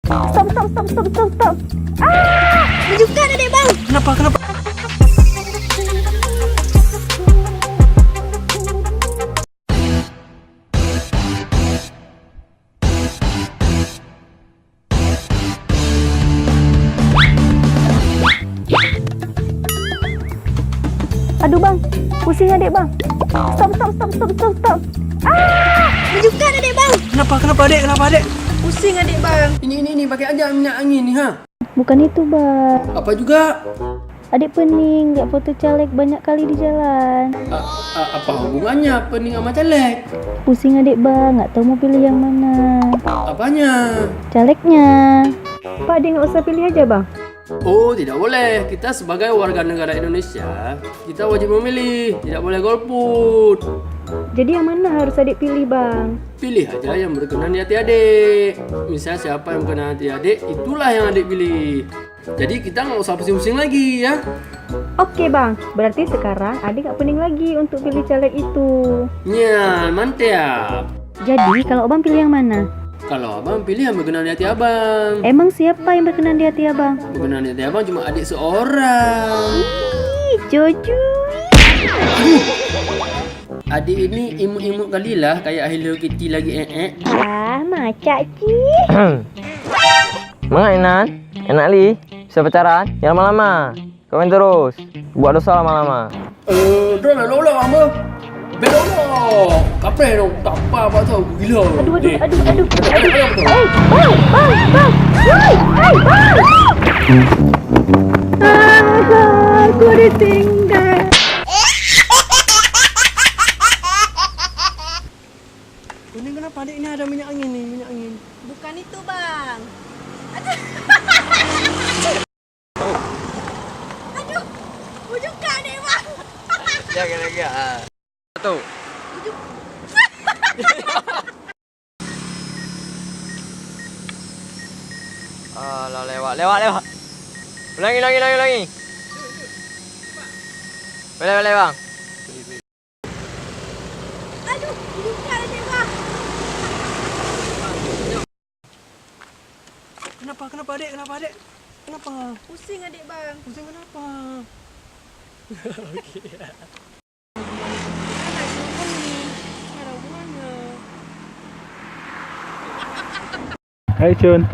Stop, stop, stop, stop, stop, stop. Ah! Menunjukkan adik bang. Kenapa? Aduh bang, pusing adik bang. Stop, stop, stop, stop, stop, stop. Ah! Menunjukkan adik bang. Kenapa adik? Pusing adik bang. Ini pakai aja minyak angin ni ha. Bukan itu bang. Apa juga? Adik pening, lihat foto caleg banyak kali di jalan. Apa hubungannya pening sama caleg? Pusing adik bang, nggak tahu mau pilih yang mana. Apanya? Calegnya. Pak, adik nggak usah pilih aja bang. Oh, tidak boleh. Kita sebagai warga negara Indonesia, kita wajib memilih. Tidak boleh golput. Jadi yang mana harus adik pilih bang? Pilih aja yang berkenan di hati adik. Misal siapa yang berkenan di hati adik, itulah yang adik pilih. Jadi kita nggak usah pusing-pusing lagi ya. Oke bang, berarti sekarang adik nggak pening lagi untuk pilih caleg itu. Ya, mantap. Jadi kalau abang pilih yang mana? Kalau abang pilih yang berkenan di hati abang. Emang siapa yang berkenan di hati abang? Berkenan di hati abang cuma adik seorang. Ih, Jojo. Adik ini imut-imut kali lah, kayak Hello Kitty lagi Ah, macak Ci. Mana Inan? Enak li? Bisa pacaran? Jangan lama-lama. Kau main terus. Buat dosa lama-lama. Dah lah lola apa? Belok. Kapre dong, tak apa tahu gila. Aduh. Bang. Aku ditinggal. Ini kenapa adik ini ada minyak angin nih, minyak angin. Bukan itu, Bang. Aduh. Bujukan deh, Bang. Jaga lagi. Satu. Alah, lewat. Ulangi. Boleh bang. Aduh, bujukan deh, Bang. Kenapa adik? Kenapa? Pusing adik, Bang. Pusing kenapa? Hai Cun.